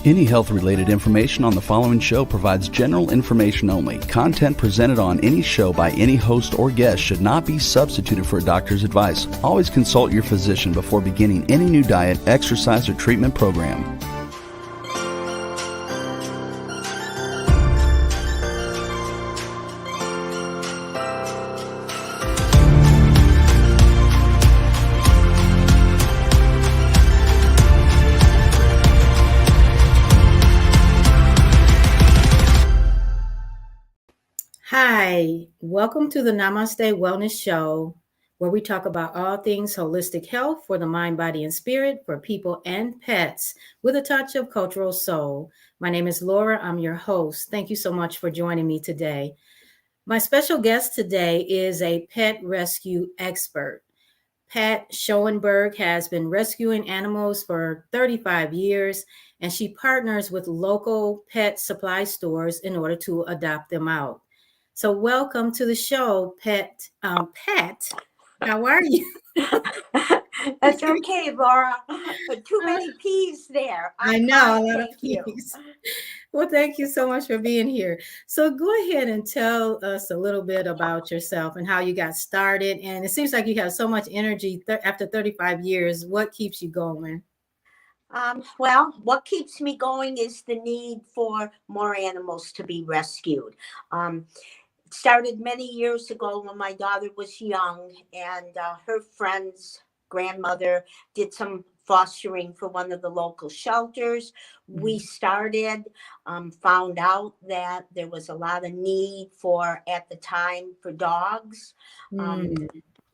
Any health-related information on the following show provides general information only. Content presented on any show by any host or guest should not be substituted for a doctor's advice. Always consult your physician before beginning any new diet, exercise, or treatment program. Hi, welcome to the Namaste Wellness Show, where we talk about all things holistic health for the mind, body, and spirit for people and pets with a touch of cultural soul. My name is Laura. I'm your host. Thank you so much for joining me today. My special guest today is a pet rescue expert. Pat Schoenberg has been rescuing animals for 35 years, and she partners with local pet supply stores in order to adopt them out. So welcome to the show, Pat. Pat, how are you? That's okay, Laura. Too many P's there. I know, a lot of Thank you. P's. Well, thank you so much for being here. So go ahead and tell us a little bit about yourself and how you got started. And it seems like you have so much energy after 35 years. What keeps you going? Well, what keeps me going is the need for more animals to be rescued. It started many years ago when my daughter was young, and her friend's grandmother did some fostering for one of the local shelters. We started, found out that there was a lot of need for, at the time, for dogs.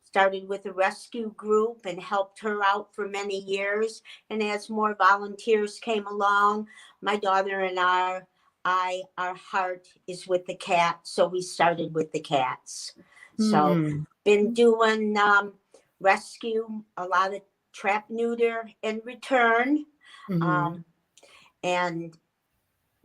Started with a rescue group and helped her out for many years. And as more volunteers came along, my daughter and our heart is with the cats. So we started with the cats. So been doing rescue, a lot of trap, neuter, and return. And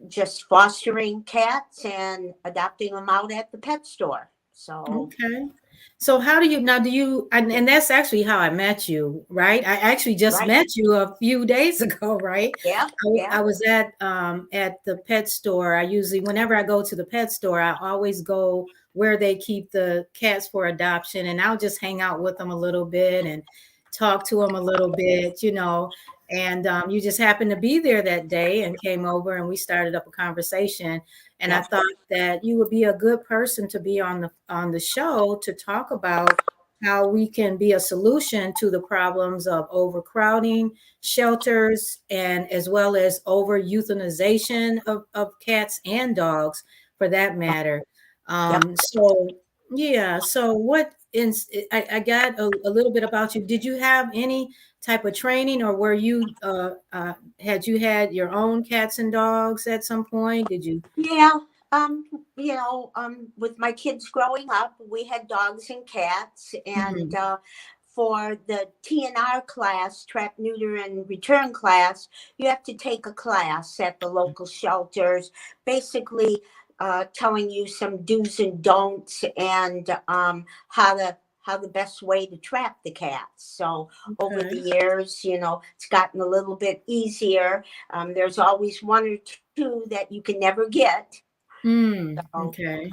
just fostering cats and adopting them out at the pet store. So okay. So how do you, and that's actually how I met you, right? I actually just met you a few days ago, right? Yeah. I was at the pet store. I usually, whenever I go to the pet store, I always go where they keep the cats for adoption, and I'll just hang out with them a little bit and talk to them a little bit, and you just happened to be there that day and came over and we started up a conversation. And I thought that you would be a good person to be on the show to talk about how we can be a solution to the problems of overcrowding shelters and as well as over euthanization of cats and dogs for that matter. So what I got a little bit about you. Did you have any type of training, or were you had your own cats and dogs at some point? Did you? Yeah. With my kids growing up, we had dogs and cats, and for the TNR class, trap, neuter, and return class, you have to take a class at the local shelters, basically telling you some do's and don'ts and how the best way to trap the cats. So over the years, it's gotten a little bit easier. There's always one or two that you can never get. Okay.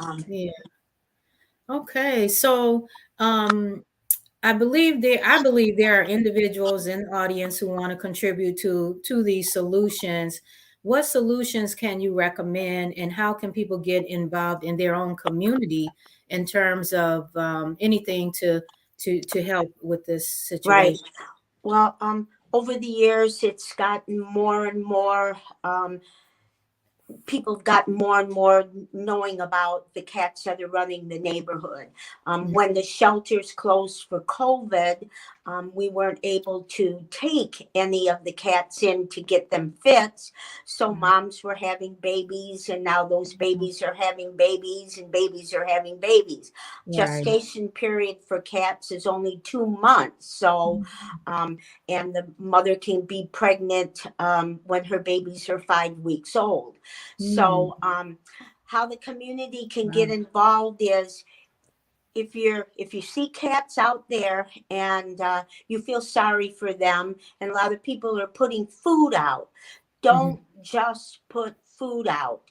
Okay. So I believe there are individuals in the audience who want to contribute to these solutions. What solutions can you recommend, and how can people get involved in their own community in terms of anything to help with this situation? Right. Well, over the years, it's gotten more and more. People have gotten more and more knowing about the cats that are running the neighborhood. When the shelters closed for COVID, we weren't able to take any of the cats in to get them fixed. So moms were having babies, and now those babies are having babies, and babies are having babies. Right. Gestation period for cats is only 2 months. So, and the mother can be pregnant when her babies are 5 weeks old. So how the community can get involved is if you see cats out there and you feel sorry for them, and a lot of people are putting food out, don't just put food out.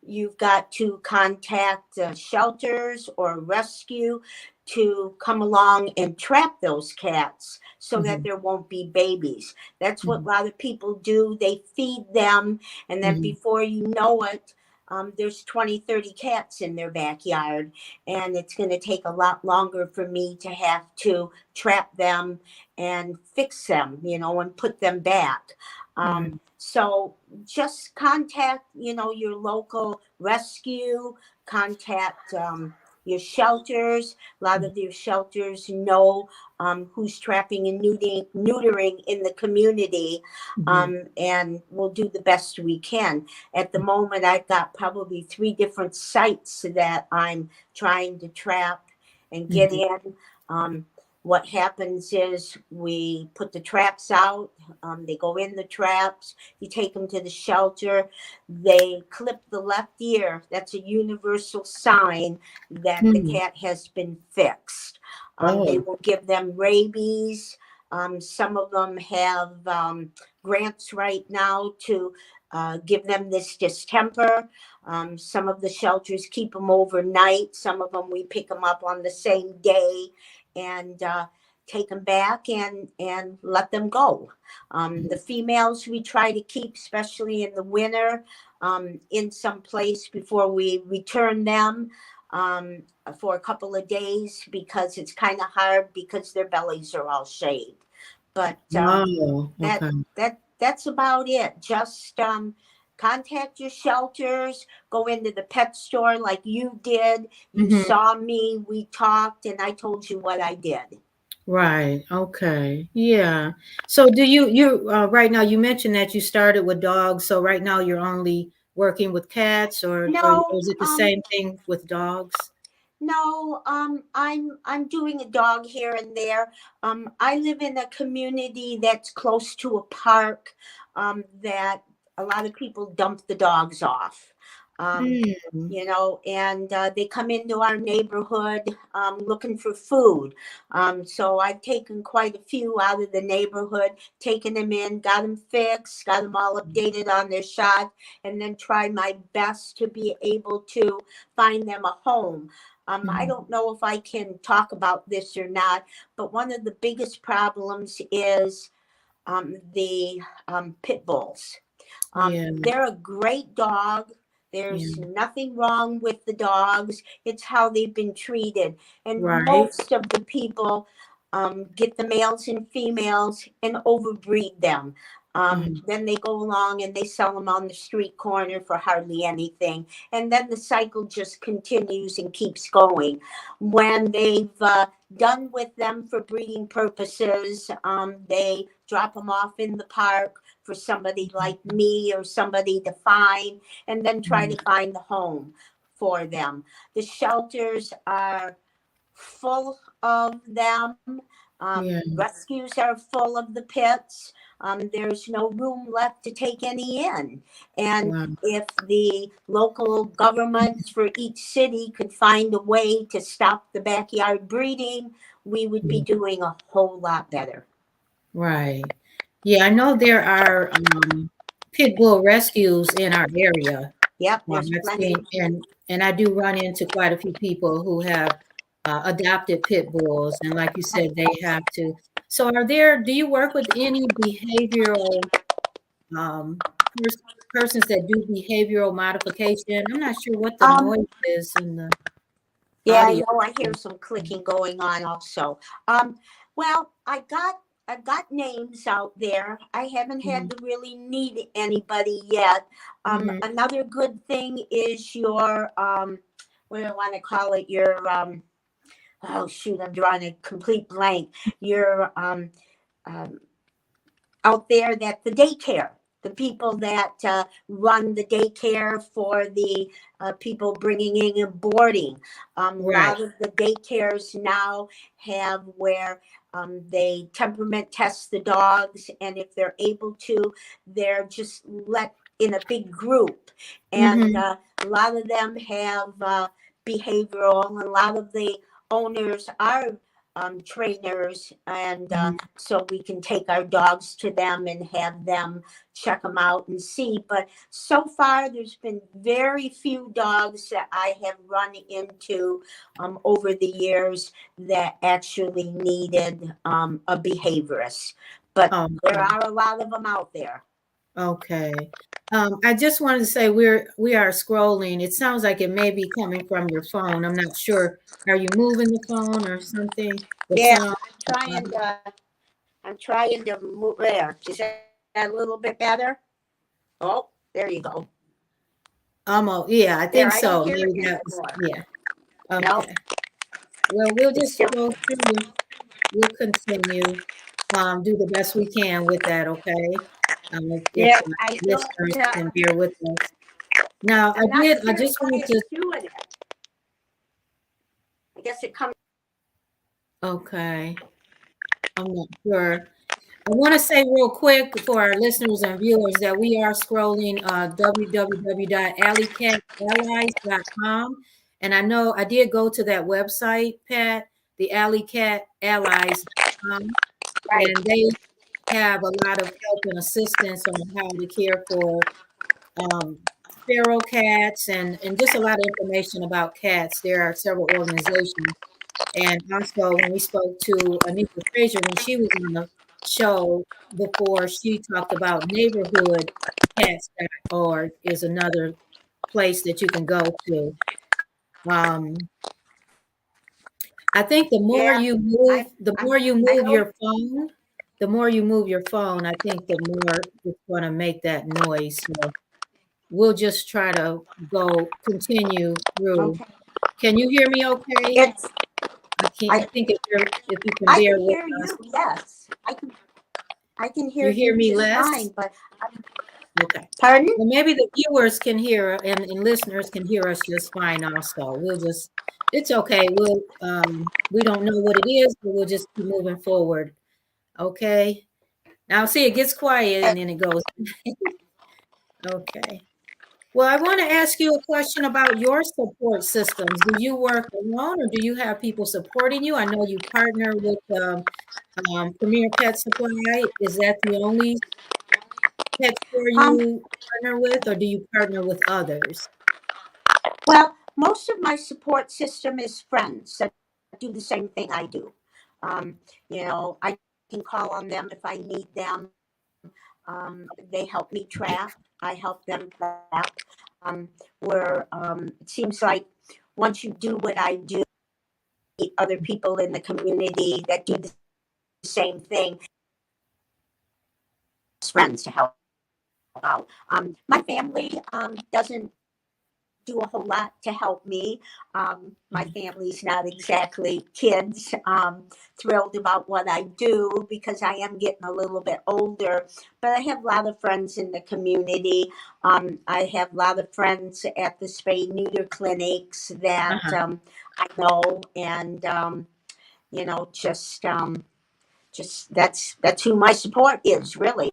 You've got to contact shelters or rescue to come along and trap those cats so that there won't be babies. That's what a lot of people do. They feed them, and then before you know it, there's 20, 30 cats in their backyard, and it's going to take a lot longer for me to have to trap them and fix them, and put them back. So just contact, your local rescue, contact your shelters. A lot of your shelters know who's trapping and neutering in the community, and we'll do the best we can. At the moment, I've got probably 3 different sites that I'm trying to trap and get in. What happens is we put the traps out. They go in the traps. You take them to the shelter. They clip the left ear. That's a universal sign that the cat has been fixed. They will give them rabies. Some of them have grants right now to give them this distemper. Some of the shelters keep them overnight. Some of them we pick them up on the same day and take them back and let them go. The females we try to keep, especially in the winter, in some place before we return them for a couple of days, because it's kind of hard because their bellies are all shaved. But that's about it. Just contact your shelters, go into the pet store like you did. You saw me, we talked, and I told you what I did. Right. Okay. Yeah. So do you right now, you mentioned that you started with dogs. So right now you're only working with cats, or No, is it the same thing with dogs? no, I'm doing a dog here and there. I live in a community that's close to a park that a lot of people dump the dogs off. And they come into our neighborhood looking for food. So I've taken quite a few out of the neighborhood, taken them in, got them fixed, got them all updated on their shot, and then try my best to be able to find them a home. I don't know if I can talk about this or not, but one of the biggest problems is the pit bulls. They're a great dog. There's nothing wrong with the dogs. It's how they've been treated. And most of the people get the males and females and overbreed them. Then they go along and they sell them on the street corner for hardly anything. And then the cycle just continues and keeps going. When they've done with them for breeding purposes, they drop them off in the park for somebody like me or somebody to find, and then try to find the home for them. The shelters are full of them. Rescues are full of the pits. There's no room left to take any in. And if the local governments for each city could find a way to stop the backyard breeding, we would be doing a whole lot better. Right. Yeah, I know there are pit bull rescues in our area. Yep, there's plenty. And I do run into quite a few people who have adopted pit bulls, and like you said, they have to. So, do you work with any behavioral persons that do behavioral modification? I'm not sure what the noise is in the audio. I know. I hear some clicking going on also. Well, I've got names out there. I haven't had to really need anybody yet. Another good thing is your what do I want to call it? Your oh shoot, I'm drawing a complete blank. Your out there that the daycare, the people that run the daycare for the people bringing in and boarding. A lot of the daycares now have where they temperament test the dogs, and if they're able to, they're just let in a big group. And a lot of them have behavioral, and a lot of the owners are trainers, and so we can take our dogs to them and have them check them out and see. But so far, there's been very few dogs that I have run into over the years that actually needed a behaviorist. But there are a lot of them out there. Okay. I just wanted to say we are scrolling. It sounds like it may be coming from your phone. I'm not sure. Are you moving the phone or something? Yeah, I'm trying to move there. Is that a little bit better? Oh, there you go. Almost. Yeah, I think I so. don't hear Maybe it that was, anymore. yeah. Okay. Nope. Well, we'll It's just still, go through. We'll continue. Do the best we can with that, okay? If yeah, the I don't, listeners can bear with us. Now, I'm not sure I just why wanted to, it's doing it. I guess it comes. okay, I'm not sure. I want to say real quick for our listeners and viewers that we are scrolling www.alleycatallies.com. And I know I did go to that website, Pat, the alleycatallies.com, Right. and they have a lot of help and assistance on how to care for feral cats and just a lot of information about cats. There are several organizations. And also, when we spoke to Anita Frazier, when she was on the show before, she talked about neighborhoodcats.org is another place that you can go to. I think the more Yeah, you move, I hope. your phone, I think the more it's going to make that noise. So we'll just try to continue through. Okay. Can you hear me okay? It's. I can't. I I think if you can I bear can with hear us. you. Yes, I can hear You hear you me just less? fine. But Okay. pardon? Well, maybe the viewers can hear and listeners can hear us just fine also. It's okay. We don't know what it is, but we'll just keep moving forward. Okay. Now see, it gets quiet and then it goes. Okay. Well, I want to ask you a question about your support systems. Do you work alone or do you have people supporting you? I know you partner with Premier Pet Supply. Is that the only pet store Um. you partner with, or do you partner with others? Well, most of my support system is friends that do the same thing I do. Um. I can call on them if I need them. They help me trap. I help them trap. Where it seems like once you do what I do, meet other people in the community that do the same thing, friends to help out. My family doesn't do a whole lot to help me. My family's not exactly kids thrilled about what I do because I am getting a little bit older. But I have a lot of friends in the community. I have a lot of friends at the spay neuter clinics that I know, and just that's who my support is really.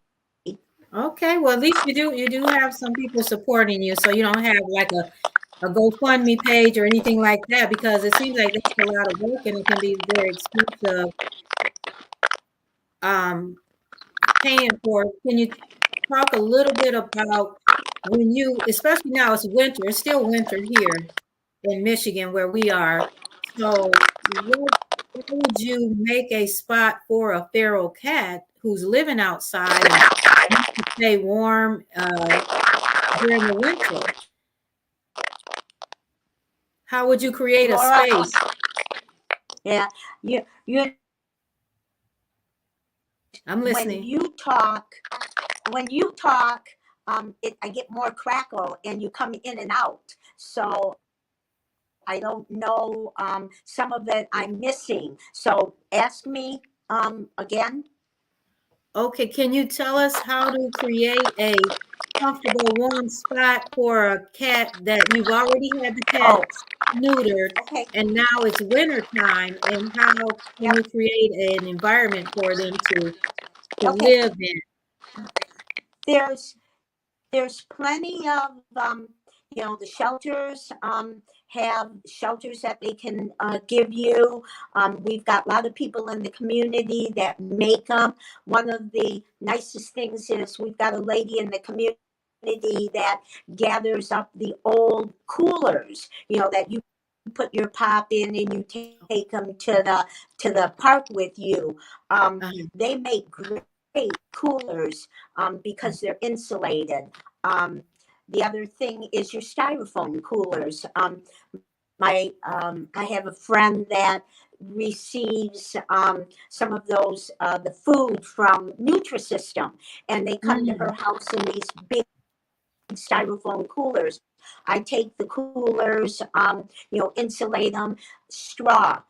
Okay, well, at least you do have some people supporting you, so you don't have like a GoFundMe page or anything like that, because it seems like that's a lot of work and it can be very expensive. Paying for it. Can you talk a little bit about when you, especially now it's winter, it's still winter here in Michigan where we are. So how would you make a spot for a feral cat who's living outside and needs to stay warm during the winter? How would you create a Laura, space? yeah, you I'm when listening. you talk, when you talk, I get more crackle and you come in and out. So I don't know. Some of it I'm missing. So ask me again. Okay, can you tell us how to create a comfortable, warm spot for a cat that you've already had the cat Oh, neutered okay. and now it's winter time, and how can Yep. you create an environment for them to Okay. live in? There's plenty of the shelters. have shelters that they can give you. We've got a lot of people in the community that make them. One of the nicest things is we've got a lady in the community that gathers up the old coolers, that you put your pop in and you take them to the park with you. They make great coolers because they're insulated. The other thing is your styrofoam coolers. I have a friend that receives some of those the food from Nutrisystem, and they come to her house in these big styrofoam coolers. I take the coolers, insulate them, straw.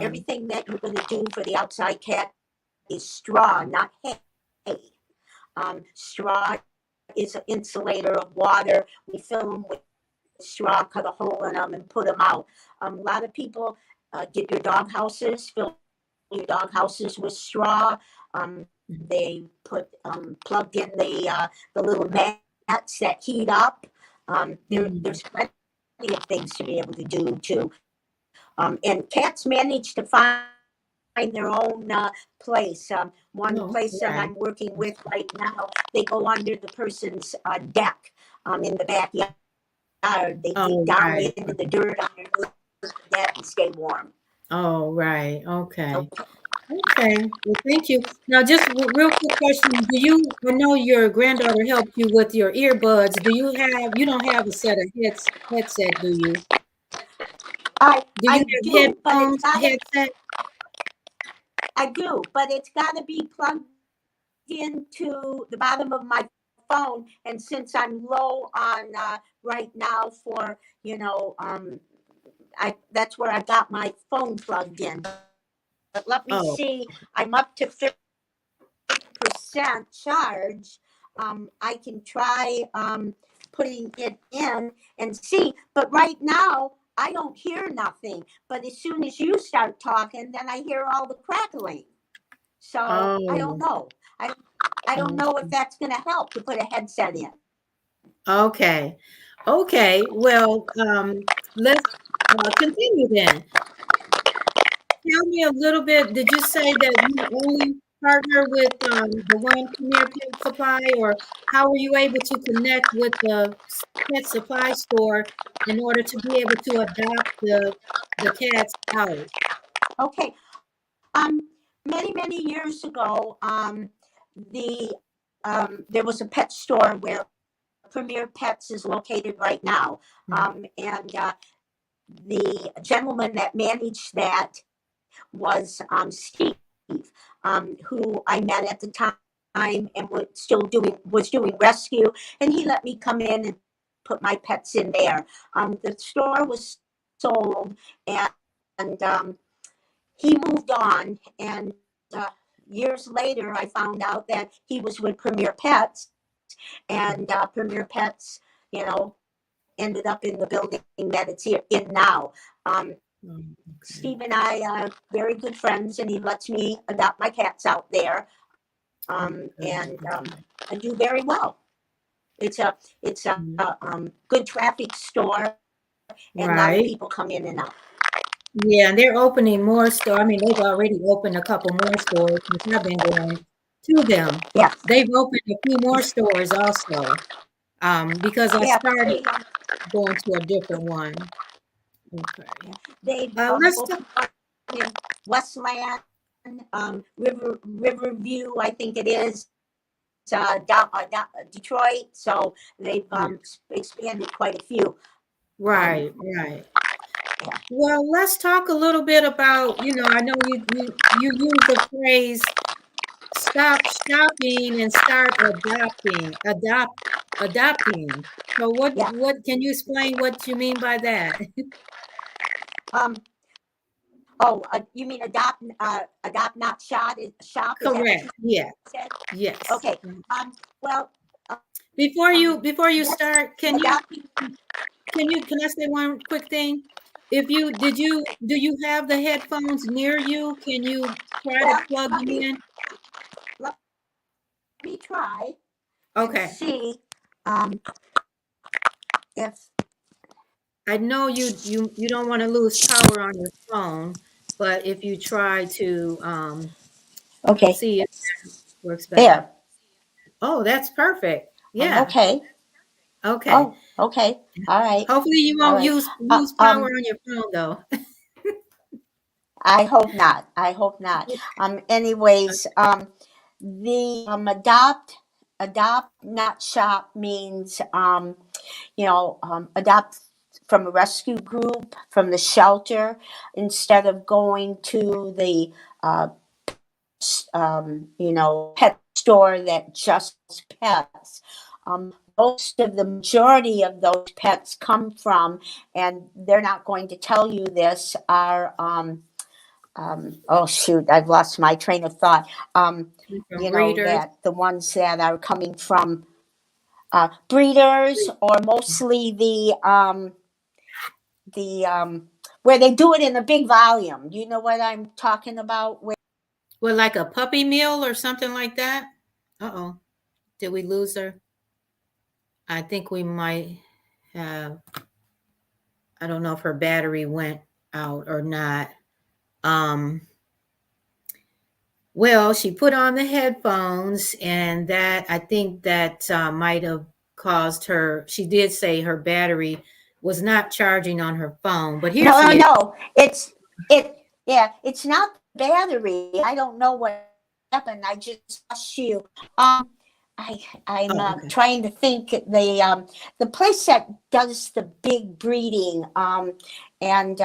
Everything that you're going to do for the outside cat is straw, not hay. Straw is an insulator of water. We fill them with straw, cut a hole in them, and put them out. A lot of people get your dog houses, fill your dog houses with straw. They put plugged in the little mats that heat up. There's plenty of things to be able to do too. And cats manage to find their own place. One place that I'm working with right now, they go under the person's deck in the backyard. They dig down into the dirt underneath the deck and stay warm. Oh, right. Okay. Okay. Well, thank you. Now, just a real quick question. I know your granddaughter helped you with your earbuds. You don't have a set of headset, do you? I have do, headphones, headset? I do, but it's got to be plugged into the bottom of my phone. And since I'm low on right now for, that's where I got my phone plugged in. But let me see. I'm up to 50% charge. I can try putting it in and see. But right now, I don't hear nothing. But as soon as you start talking, then I hear all the crackling. So I don't know. I don't know if that's going to help to put a headset in. Okay. Well, let's continue then. Tell me a little bit. Did you say that you only partner with the one Premier Pet Supply, or how were you able to connect with the pet supply store in order to be able to adopt the cats out? Okay. Many years ago, there was a pet store where Premier Pets is located right now, and the gentleman that managed that was Steve, who I met at the time and was doing rescue, and he let me come in and put my pets in there. The store was sold, and he moved on, and years later I found out that he was with Premier Pets, and Premier Pets, ended up in the building that it's here in now. Steve and I are very good friends, and he lets me adopt my cats out there, and I do very well. It's a good traffic store, and a lot of people come in and out. Yeah, and they're opening more stores. I mean, they've already opened a couple more stores since I've been going to them. Yes. They've opened a few more stores also, because I started going to a different one. Okay. They've let's opened in Westland, Riverview, I think it is, Detroit. So they've expanded quite a few. Right. Well, let's talk a little bit about, I know you use the phrase stop shopping and start adopting. So what can you explain what you mean by that? You mean adopt, not shop? Correct. Yes. Okay. Well, before you start, can I say one quick thing? Do you have the headphones near you? Can you try to plug them in? Let me try. Okay. And see if I know you don't want to lose power on your phone, but if you try to Okay, see if that works better. there. Oh, that's perfect. Yeah. Okay. Okay. Oh, okay. All right. Hopefully you All won't right. Uh, lose power um, on your phone though. I hope not. I hope not. Anyways, the adopt, not shop means adopt from a rescue group, from the shelter, instead of going to the uh, pet store that just sells pets. Most of the majority of those pets come from, and they're not going to tell you this, are oh shoot, I've lost my train of thought. From breeders. That the ones that are coming from breeders, or mostly the where they do it in a big volume. You know what I'm talking about? Well, like a puppy mill or something like that. Uh-oh. Did we lose her? I think we might have. I don't know if her battery went out or not. Um, well, she put on the headphones, and that I think that might have caused her. She did say her battery was not charging on her phone, but here No, no, she is. no. Yeah, it's not the battery. I don't know what happened. I just lost you. I'm Oh, okay. trying to think. The place that does the big breeding, and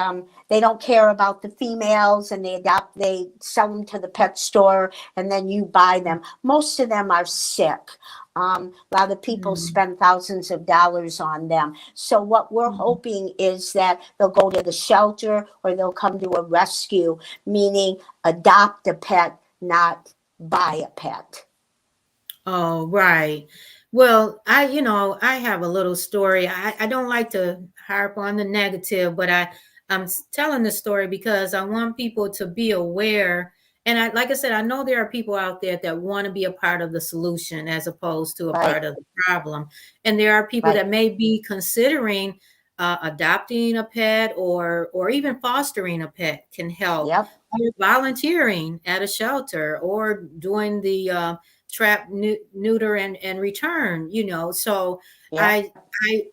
they don't care about the females, and they sell them to the pet store, and then you buy them. Most of them are sick. A lot of people Mhm. spend thousands of dollars on them. So what we're Mhm. hoping is that they'll go to the shelter, or they'll come to a rescue, meaning adopt a pet, not buy a pet. Oh, right. Well, I have a little story. I don't like to harp on the negative, but I'm telling the story because I want people to be aware. And like I said, I know there are people out there that want to be a part of the solution as opposed to a Right, part of the problem. And there are people right. that may be considering adopting a pet or even fostering a pet can help. Yep, Or volunteering at a shelter or doing the trap, neuter, and return. So yep.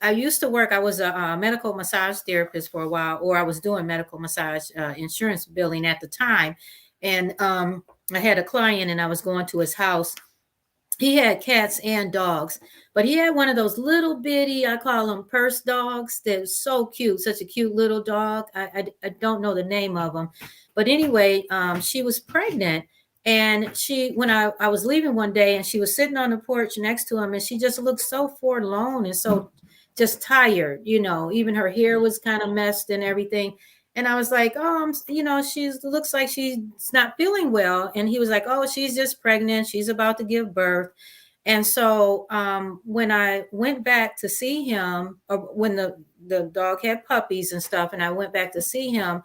I used to work. I was a medical massage therapist for a while, or I was doing medical massage insurance billing at the time. And I had a client, and I was going to his house. He had cats and dogs, but he had one of those little bitty, I call them purse dogs. They're so cute, such a cute little dog. I don't know the name of them, but anyway, she was pregnant, and when I was leaving one day, and she was sitting on the porch next to him, and she just looked so forlorn and so just tired. Even her hair was kind of messed and everything. And I was like, oh, she's looks like she's not feeling well. And he was like, oh, she's just pregnant. She's about to give birth. And so when I went back to see him, or when the dog had puppies and stuff, and I went back to see him,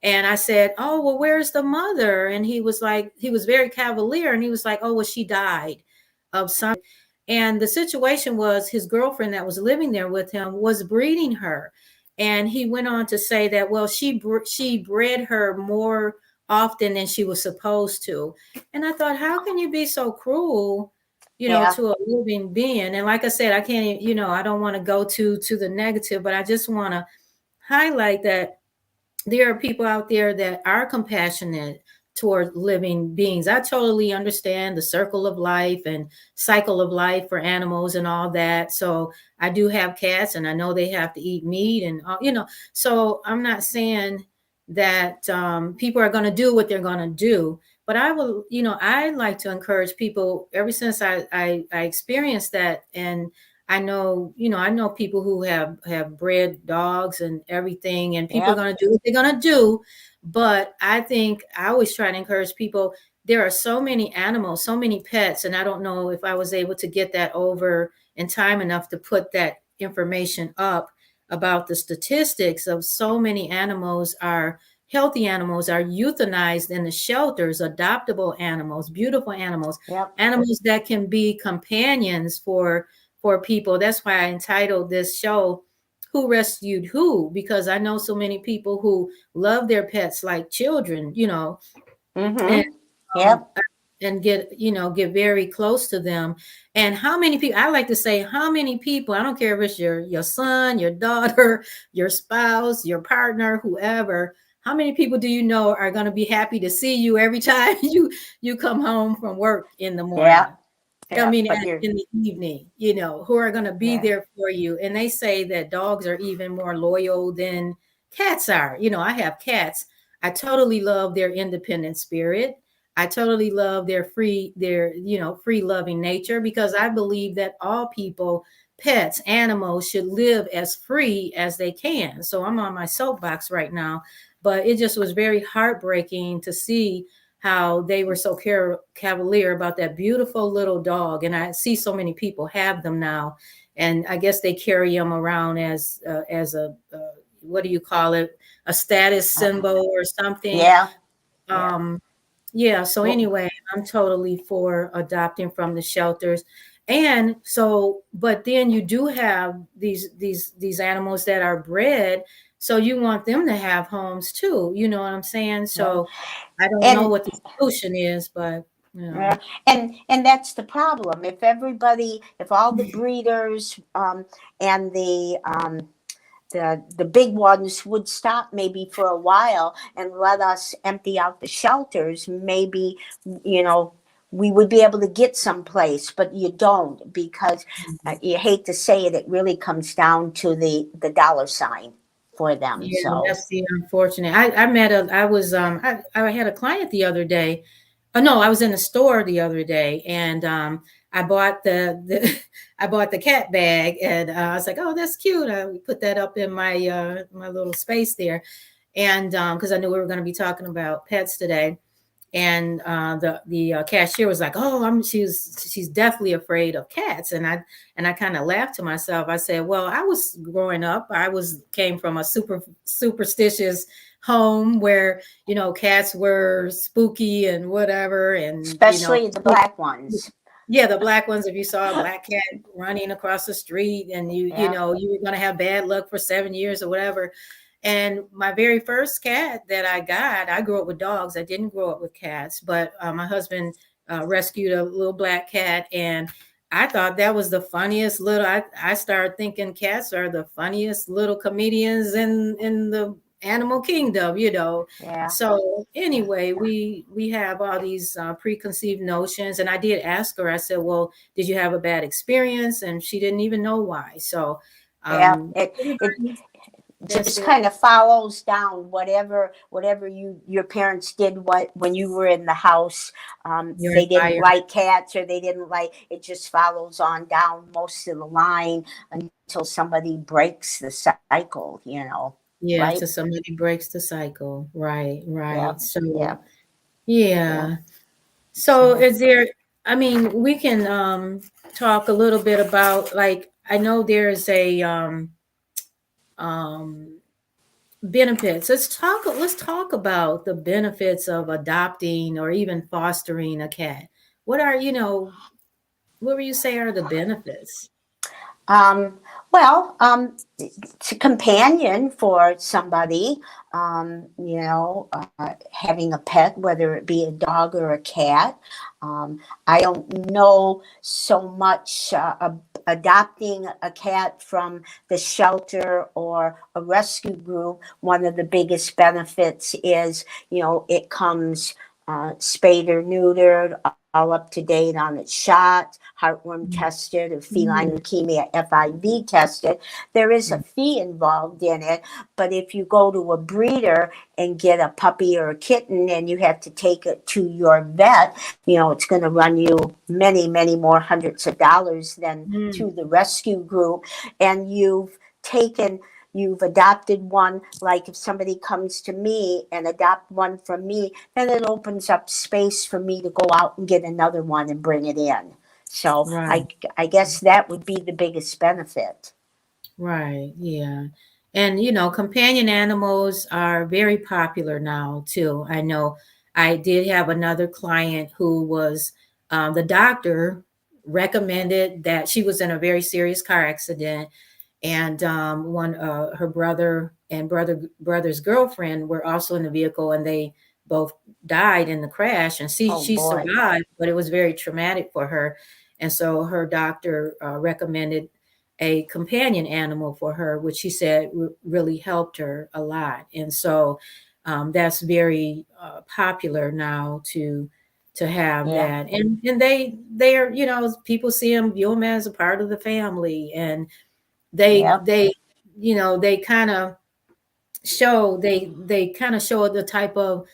and I said, oh, well, where's the mother? And he was very cavalier. And he was like, oh, well, she died of something. And the situation was his girlfriend that was living there with him was breeding her. And he went on to say that, well, she bred her more often than she was supposed to. And I thought, how can you be so cruel, Yeah, to a living being? And like I said, I can't, I don't want to go to the negative, but I just want to highlight that there are people out there that are compassionate toward living beings. I totally understand the circle of life and cycle of life for animals and all that. So I do have cats, and I know they have to eat meat, and so I'm not saying that people are going to do what they're going to do. But I will, I like to encourage people. Ever since I experienced that, and I know people who have bred dogs and everything, and people are yep, going to do what they're going to do. But I think I always try to encourage people. There are so many animals, so many pets, and I don't know if I was able to get that over in time enough to put that information up about the statistics of so many animals are healthy animals are euthanized in the shelters, adoptable animals, beautiful animals, yep. animals that can be companions for people. That's why I entitled this show, who rescued who, because I know so many people who love their pets like children, and Mm-hmm. um, Yep. and get very close to them. And how many people, I like to say, how many people, I don't care if it's your son, your daughter, your spouse, your partner, whoever, how many people do you know are going to be happy to see you every time you come home from work in the Yeah. morning? I Yeah. mean, But you're, in the evening, who are going to be yeah. there for you. And they say that dogs are even more loyal than cats are. I have cats. I totally love their independent spirit. I totally love free loving nature, because I believe that all people, pets, animals should live as free as they can. So I'm on my soapbox right now, but it just was very heartbreaking to see how they were so cavalier about that beautiful little dog. And I see so many people have them now, and I guess they carry them around as a what do you call it, a status Uh, symbol or something. yeah. Yeah. um yeah, so Well, anyway, I'm totally for adopting from the shelters. And so, but then you do have these animals that are bred, so you want them to have homes too, you know what I'm saying? yeah. So I don't know And what the solution is, but yeah, and that's the problem. If all the breeders and the big ones would stop maybe for a while and let us empty out the shelters, maybe, you know, we would be able to get someplace, but you don't, because you hate to say it, it really comes down to the dollar sign for them. yeah, So that's the unfortunate. I met a I was I had a client the other day. Oh no, I was in the store the other day, and I bought the I bought the cat bag, and I was like, oh, that's cute. I put that up in my little space there, and because I knew we were going to be talking about pets today. And the cashier was like, "Oh, she's definitely afraid of cats." And I kind of laughed to myself. I said, "Well, I was growing up. Came from a superstitious home where cats were spooky and whatever, and especially the black ones. yeah, the black ones. If you saw a black cat running across the street, and Yeah, you were going to have bad luck for 7 years or whatever." And my very first cat that I got, I grew up with dogs. I didn't grow up with cats, but my husband rescued a little black cat, and I thought that was the funniest little. I started thinking cats are the funniest little comedians in the animal kingdom. yeah, So yeah, anyway, we have all these preconceived notions, and I did ask her. I said, "Well, did you have a bad experience?" And she didn't even know why. So yeah. um, It everybody, that's just it. kind of follows down whatever your parents did when you were in the house. Your They didn't environment. like cats, or they didn't like it. Just follows on down most of the line until somebody breaks the cycle. Yeah, Right? till somebody breaks the cycle. Right, Yeah, right. So yeah, yeah. yeah. So So is there, I mean, we can talk a little bit about, like, I know there's a um benefits. Let's talk about the benefits of adopting or even fostering a cat. What are, what would you say are the benefits? Um, well, it's a companion for somebody, having a pet, whether it be a dog or a cat. I don't know so much adopting a cat from the shelter or a rescue group. One of the biggest benefits is, it comes spayed or neutered, all up to date on its shots, heartworm tested, or feline Mhm. leukemia FIV tested. There is a fee involved in it, but if you go to a breeder and get a puppy or a kitten and you have to take it to your vet, it's going to run you many, many more hundreds of dollars than Mm. to the rescue group. And you've adopted one. Like if somebody comes to me and adopt one from me, then it opens up space for me to go out and get another one and bring it in. So Right. I guess that would be the biggest benefit. Right. Yeah. And, companion animals are very popular now, too. I know I did have another client who was, the doctor recommended that she was in a very serious car accident. and one her brother and brother's girlfriend were also in the vehicle, and they both died in the crash. And Oh she boy. survived, but it was very traumatic for her. And so her doctor recommended a companion animal for her, which she said really helped her a lot. And so that's very popular now to have Yeah. that. And they are, you know, people see them, view them as a part of the family, and Yep. they you know, they kind of show the type of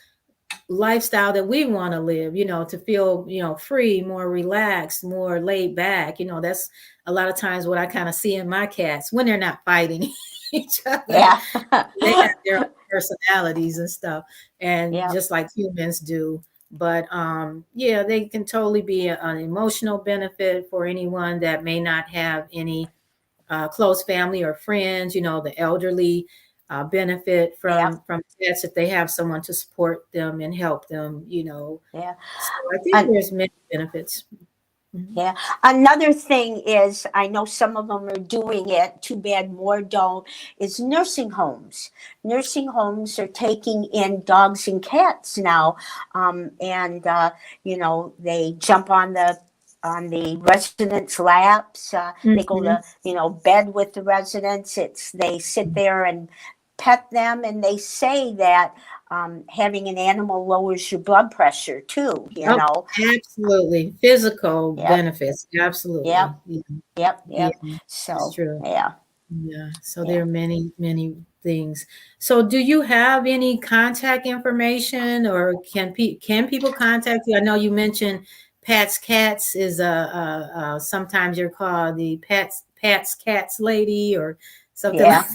lifestyle that we want to live, you know, to feel, you know, free, more relaxed, more laid back. You know, that's a lot of times what I kind of see in my cats when they're not fighting each other. Yeah. They have their own personalities and stuff, and Yep. just like humans do. But yeah, they can totally be an emotional benefit for anyone that may not have any close family or friends. You know, the elderly benefit Yep. from pets if they have someone to support them and help them. You know, Yeah. so I think And there's many benefits. Mhm. yeah. Another thing is, I know some of them are doing it, too bad more don't, is nursing homes. Nursing homes are taking in dogs and cats now. And, you know, they jump on the residents' laps. They go Mhm. to, you know, bed with the residents. They sit there and pet them. And they say that having an animal lowers your blood pressure too, you Oh, know. absolutely. Physical Yep. benefits. Yep. Absolutely. Yeah, Yep, yeah, yep. it's So, true. yeah, Yeah. So yeah. there are many things. So do you have any contact information, or can people contact you? I know you mentioned Pat's Cats is sometimes you're called the Pat's Cats lady or something like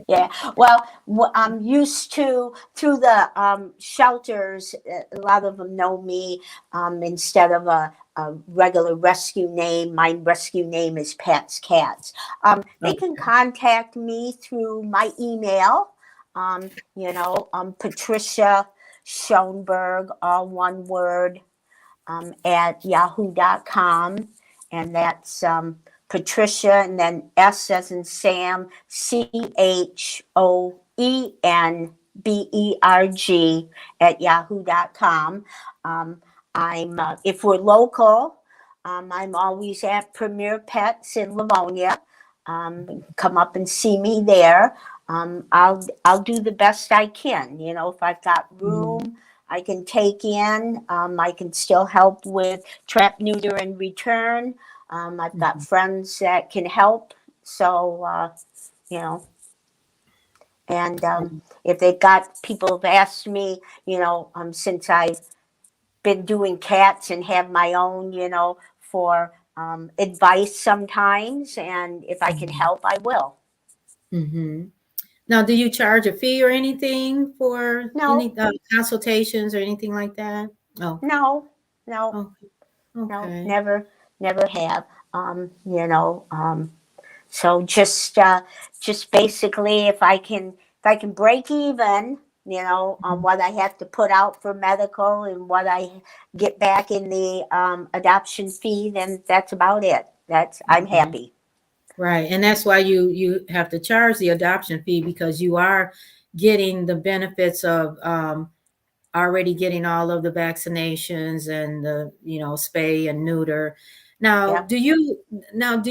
Yeah, yeah. Well, I'm used to through the shelters. A lot of them know me instead of a regular rescue name. My rescue name is Pat's Cats. They that. can contact me through my email. You know, Patricia Schoenberg, all one word, at yahoo.com. And that's Patricia, and then S as in Sam, Choenberg at yahoo.com. I'm if we're local, I'm always at Premier Pets in Livonia. Come up and see me there. I'll do the best I can. You know, if I've got Mhm. room, I can take in. I can still help with trap, neuter, and return. I've got Mhm. friends that can help. So, you know, and if they've got people have asked me, you know, since I've been doing cats and have my own, you know, for advice sometimes. And if I can Mhm. help, I will. Mhm. Now, do you charge a fee or anything for No, any consultations or anything like that? Oh, no, no, okay. no, Okay. never have. You know, so just basically, if I can break even, you know, on what I have to put out for medical and what I get back in the adoption fee, then that's about it. I'm Mhm. happy. Right. And that's why you have to charge the adoption fee, because you are getting the benefits of already getting all of the vaccinations and the, you know, spay and neuter. Now, Yep. do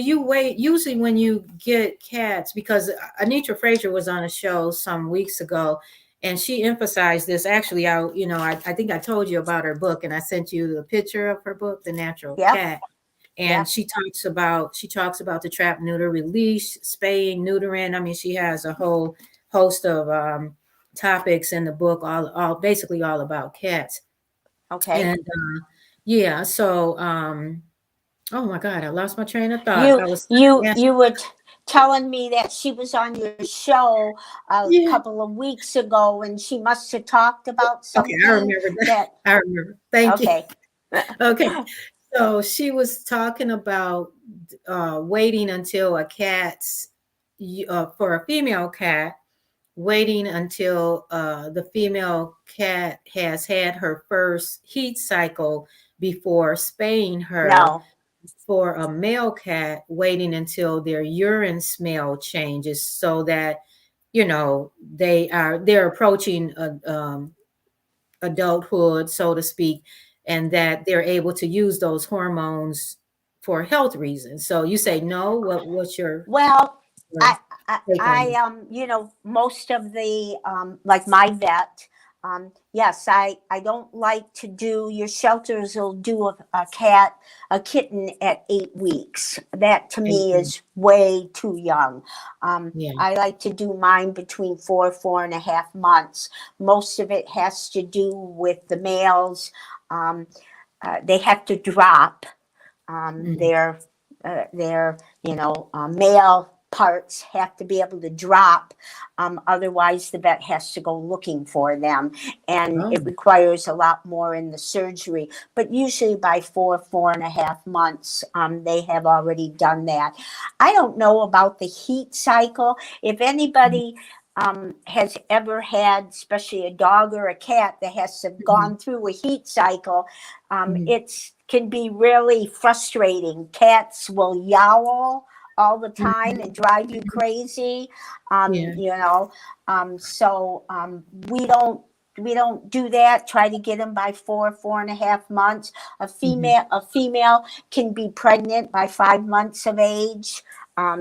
you wait usually when you get cats? Because Anitra Frazier was on a show some weeks ago, and she emphasized this. Actually, I think I told you about her book, and I sent you the picture of her book, The Natural Yep. Cat. And Yep. she talks about the trap, neuter, release, spaying, neutering. I mean, she has a whole host of topics in the book, all basically all about cats. Okay. And yeah, so oh my God, I lost my train of thought. You I was yeah, you were telling me that she was on your show a yeah. couple of weeks ago, and she must have talked about Okay, I something remember that. that. I remember. Thank you. Okay. Okay, so she was talking about waiting until for a female cat, waiting until the female cat has had her first heat cycle before spaying her No. for a male cat, waiting until their urine smell changes so that, they're approaching adulthood, so to speak, and that they're able to use those hormones for health reasons. So you say no. What's your, Well, your I, take on that? most of the, like my vet, yes, I don't like to do, your shelters will do a kitten at 8 weeks. That to me Mhm. is way too young. Yeah. I like to do mine between 4.5 months. Most of it has to do with the males. They have to drop Mm. their male parts have to be able to drop. Otherwise, the vet has to go looking for them, and Oh. it requires a lot more in the surgery. But usually by 4.5 months, they have already done that. I don't know about the heat cycle. If anybody has ever had, especially a dog or a cat that has Mhm. gone through a heat cycle, Mhm. it's can be really frustrating. Cats will yowl all the time Mhm. and drive you crazy. Yeah. We don't do that. Try to get them by 4.5 months. Mhm. A female can be pregnant by 5 months of age.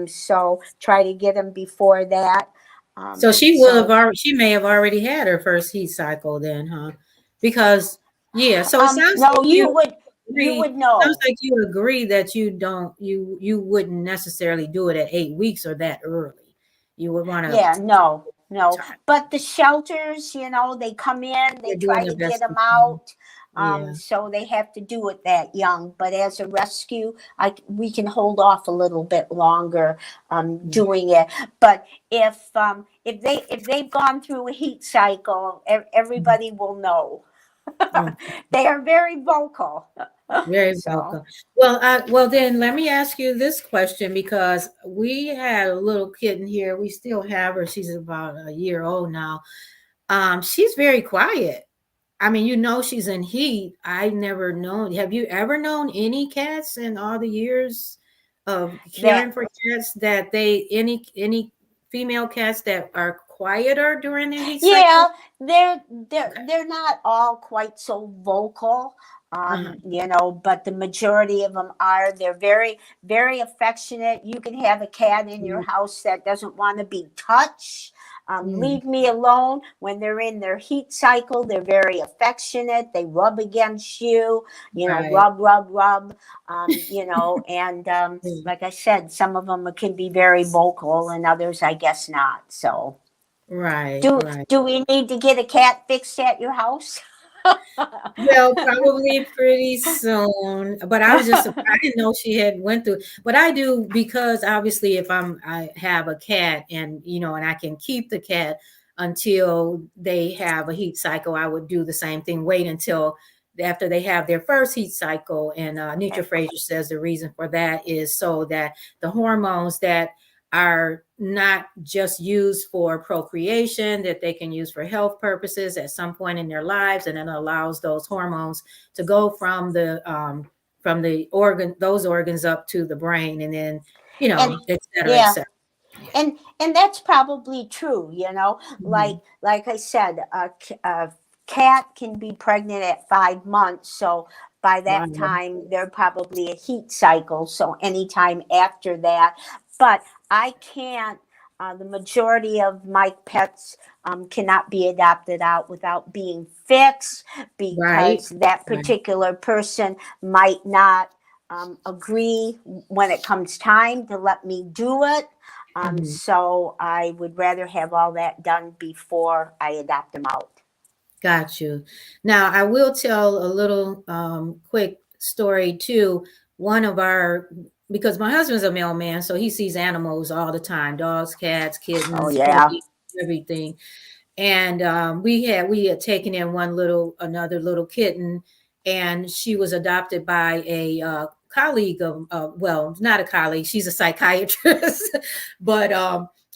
So try to get them before that. So So she may have already had her first heat cycle then, huh? Because yeah, so it sounds no, like you would sounds know. like you agree that you wouldn't necessarily do it at 8 weeks or that early. You would want to Yeah, no, no. time. But the shelters, they come in, they They're doing try the to get best them they can. out. Yeah. So they have to do it that young. But as a rescue, we can hold off a little bit longer Yeah. doing it. But if they've gone through a heat cycle, Mhm. everybody will know. Oh, They are very vocal. very So welcome. Well then let me ask you this question because we had a little kitten here. We still have her. She's about a year old now. She's very quiet. I mean, she's in heat. I've never known. Have you ever known any cats in all the years of that caring for cats that any female cats that are quieter during their heat cycle? Yeah, they're not all quite so vocal, Uh-huh. but the majority of them are. They're very, very affectionate. You can have a cat in your house that doesn't want to be touched. Mm, Leave me alone. When they're in their heat cycle, they're very affectionate. They rub against you, right. rub, rub, rub, and Mm, like I said, some of them can be very vocal and others, I guess, not. So. right, Do right. do we need to get a cat fixed at your house? Well, probably pretty soon. But I didn't know she had went through. But I do because obviously, if I have a cat and I can keep the cat until they have a heat cycle, I would do the same thing. Wait until after they have their first heat cycle. And Neuter Okay. says the reason for that is so that the hormones that are not just used for procreation, that they can use for health purposes at some point in their lives, and it allows those hormones to go from the those organs up to the brain, and then And et cetera, et yeah, cetera. Yeah. and that's probably true. Like Mhm. I said, a cat can be pregnant at 5 months, so by that Wow. time they're probably a heat cycle. So anytime after that, but I can't. The majority of my pets cannot be adopted out without being fixed Right. because that Right. particular person might not agree when it comes time to let me do it. Mhm. So I would rather have all that done before I adopt them out. Got you. Now, I will tell a little quick story too. One of our, because my husband's a mailman, so he sees animals all the time, dogs, cats, Oh kittens, yeah. puppies, everything. And we had taken in another little kitten, and she was adopted by a colleague of, well, not a colleague, she's a psychiatrist, but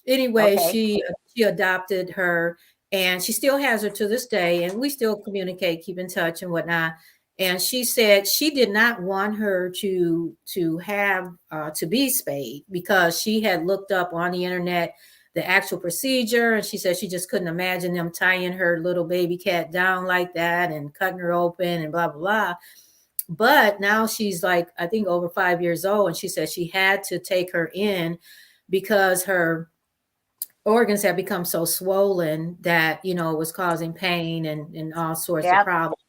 anyway, Okay. she adopted her, and she still has her to this day, and we still communicate, keep in touch, and whatnot. And she said she did not want her to have to be spayed because she had looked up on the internet the actual procedure, and she said she just couldn't imagine them tying her little baby cat down like that and cutting her open and blah blah blah. But now she's like, I think over 5 years old, and she said she had to take her in because her organs have become so swollen that it was causing pain and all sorts of Yep. problems.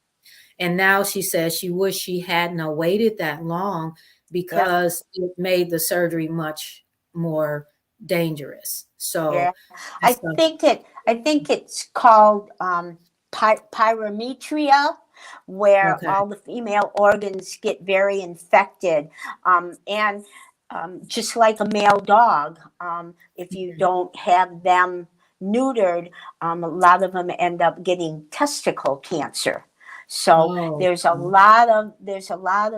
And now she says she wished she hadn't waited that long Yep. because it made the surgery much more dangerous. So Yeah. I think it's called pyrometria, where okay. all the female organs get very infected. And just like a male dog, if you don't have them neutered, a lot of them end up getting testicle cancer. So Oh, there's a lot of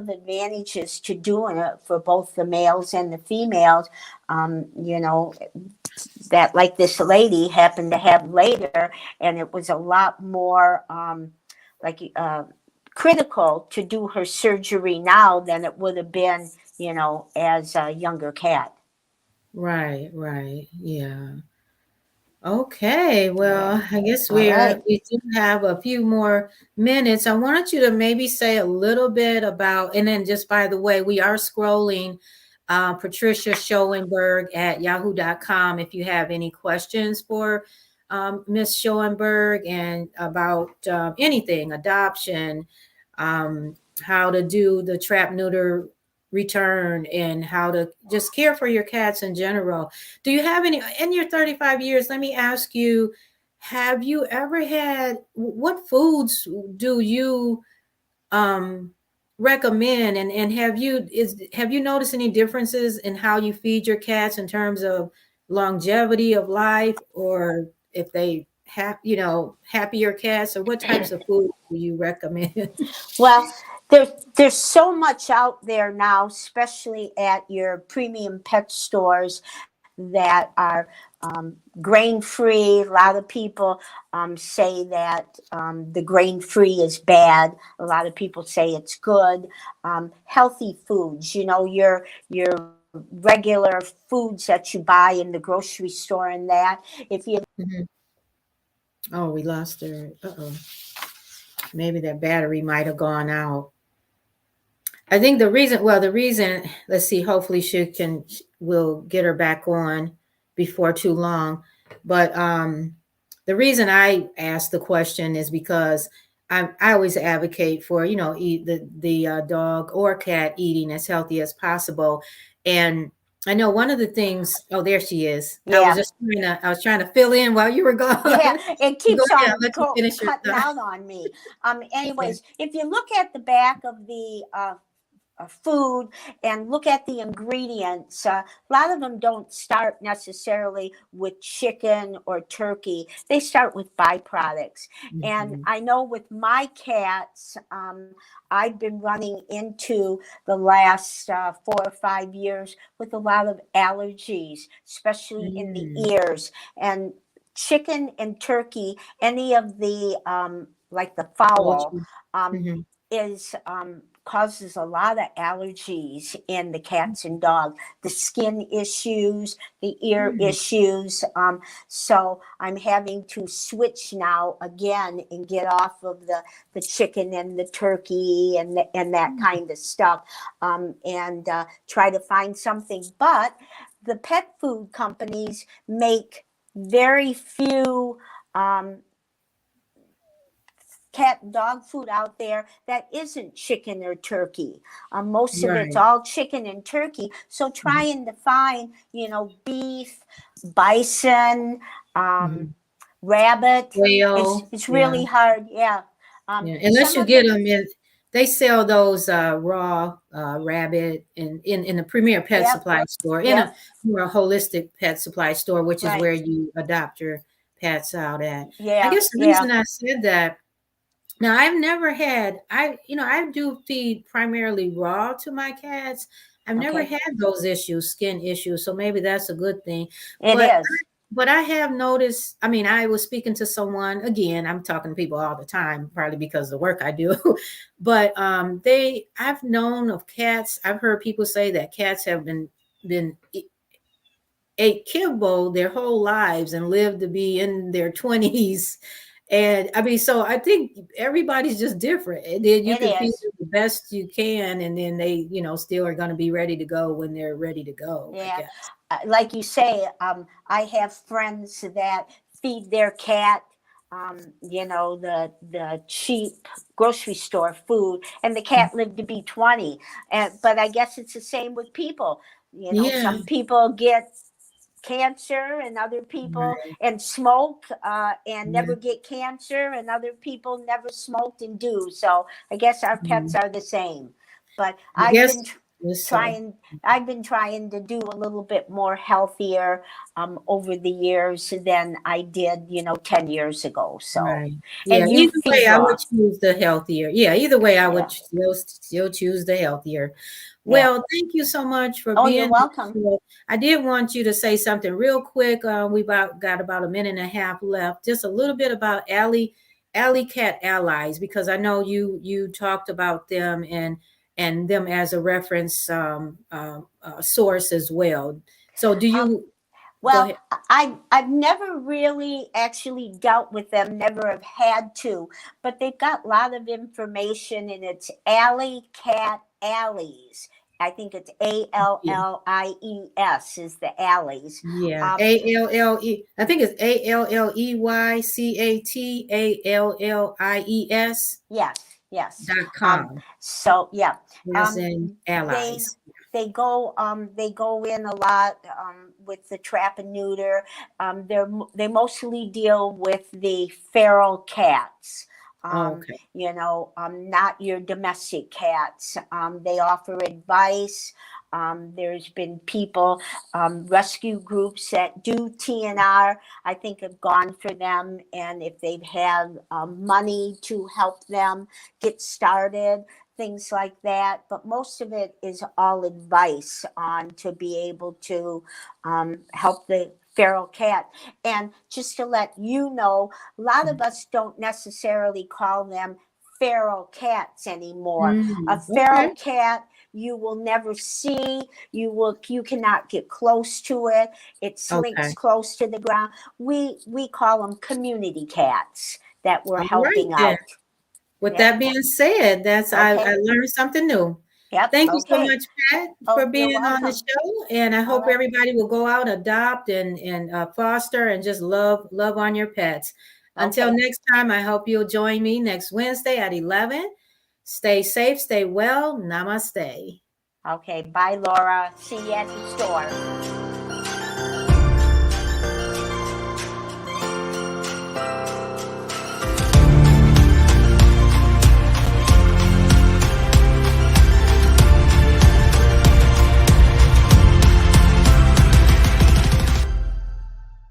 advantages to doing it for both the males and the females. That, like this lady happened to have later, and it was a lot more critical to do her surgery now than it would have been, as a younger cat. right, yeah. Okay, Yeah. well, I guess All right. we do have a few more minutes. I wanted you to maybe say a little bit about, and then just by the way, we are scrolling Patricia Schoenberg at yahoo.com if you have any questions for Miss Schoenberg and about anything, adoption, how to do the trap neuter return, and how to just care for your cats in general. Do you have any in your 35 years? Let me ask you, have you ever had, what foods do you um recommend, and have you noticed any differences in how you feed your cats in terms of longevity of life, or if they have happier cats, or what types of food do you recommend? Well, there's so much out there now, especially at your premium pet stores, that are grain free. A lot of people say that the grain free is bad. A lot of people say it's good. Healthy foods, your regular foods that you buy in the grocery store, and that if you Mhm. Oh, we lost her. Uh-oh. Maybe that battery might have gone out. I think the reason, let's see, hopefully we'll get her back on before too long. But the reason I asked the question is because I always advocate for, eat the dog or cat eating as healthy as possible. And I know one of the things, oh, there she is. yeah. I was trying to fill in while you were gone. Yeah, it Go keeps ahead, on let you finish your cutting thought. out on me. Okay. Anyways, if you look at the back of the food and look at the ingredients, a lot of them don't start necessarily with chicken or turkey. They start with byproducts. And Mhm. I know with my cats, I've been running into the last 4 or 5 years with a lot of allergies, especially in the Mm. ears. And chicken and turkey, any of the like the fowl, Poultry. um, Mhm. is causes a lot of allergies in the cats and dogs. The skin issues, the ear Mm. issues. So I'm having to switch now again and get off of the chicken and the turkey and that kind of stuff, and try to find something. But the pet food companies make very few cat and dog food out there that isn't chicken or turkey. Most of it's Right. all chicken and turkey. So Mhm. trying to find, beef, bison, Mhm. rabbit, Well, it's yeah, really hard. Yeah. yeah. Unless Some you of get the, them in, they sell those raw rabbit in the Premier Pet yep, Supply store, in a yep, more holistic pet supply store, which is right. where you adopt your pets out at. I Yeah, guess the yeah. reason I said that, now I've never had, I do feed primarily raw to my cats. I've never Okay. had those issues, skin issues, so maybe that's a good thing. It But is. But I have noticed, I mean, I was speaking to someone, again, I'm talking to people all the time, probably because of the work I do. But I've known of cats. I've heard people say that cats have been ate kibble their whole lives and lived to be in their 20s. And I mean, so I think everybody's just different. And then you It can feed is. them the best you can, and then they, still are going to be ready to go when they're ready to go, I Yeah. guess. Like you say, I have friends that feed their cat, the cheap grocery store food, and the cat lived to be 20. But I guess it's the same with people. Yeah. Some people get cancer and other people Right. and smoke and Yeah. never get cancer, and other people never smoked and do. So I guess our pets Mhm. are the same. But I guess it's so. trying I've been trying to do a little bit more healthier over the years than I did 10 years ago. So, Right. Yeah. and you Either way, feed I would raw. choose the healthier. Yeah. Either way, I would Yeah. still choose the healthier. Yeah. Well, thank you so much for Oh, you're being welcome. here. I did want you to say something real quick. We got about a minute and a half left. Just a little bit about Alley Cat Allies, because I know you talked about them and them as a reference source as well. So do Um, you go Well, ahead? I've never really actually dealt with them, never have had to, but they've got a lot of information, and it's Alley Cat Alleys. I think it's ALLIES is the alleys. Yeah, Um, ALLE. I think it's ALLEYCATALLIES yes. .com, So yeah, as in they allies. they go in a lot with the trap and neuter. They mostly deal with the feral cats. Okay. Not your domestic cats. They offer advice. There's been people, rescue groups that do TNR, I think have gone for them. And if they've had money to help them get started, things like that. But most of it is all advice on to be able to help the feral cat. And just to let you know, a lot of us don't necessarily call them feral cats anymore. A feral Okay. cat you will never see. You cannot get close to it. It slinks Okay. close to the ground. We call them community cats that we're All right helping then. out. With Yep. that being said, I Okay. learned something new. Yep. Thank you so Okay. much, Pat, for Oh, you're being on the welcome. show. And I All hope right. everybody will go out, adopt, and foster, and just love on your pets. Until Okay. next time, I hope you'll join me next Wednesday at 11. Stay safe, stay well. Namaste. Okay. Bye, Laura. See you at the store.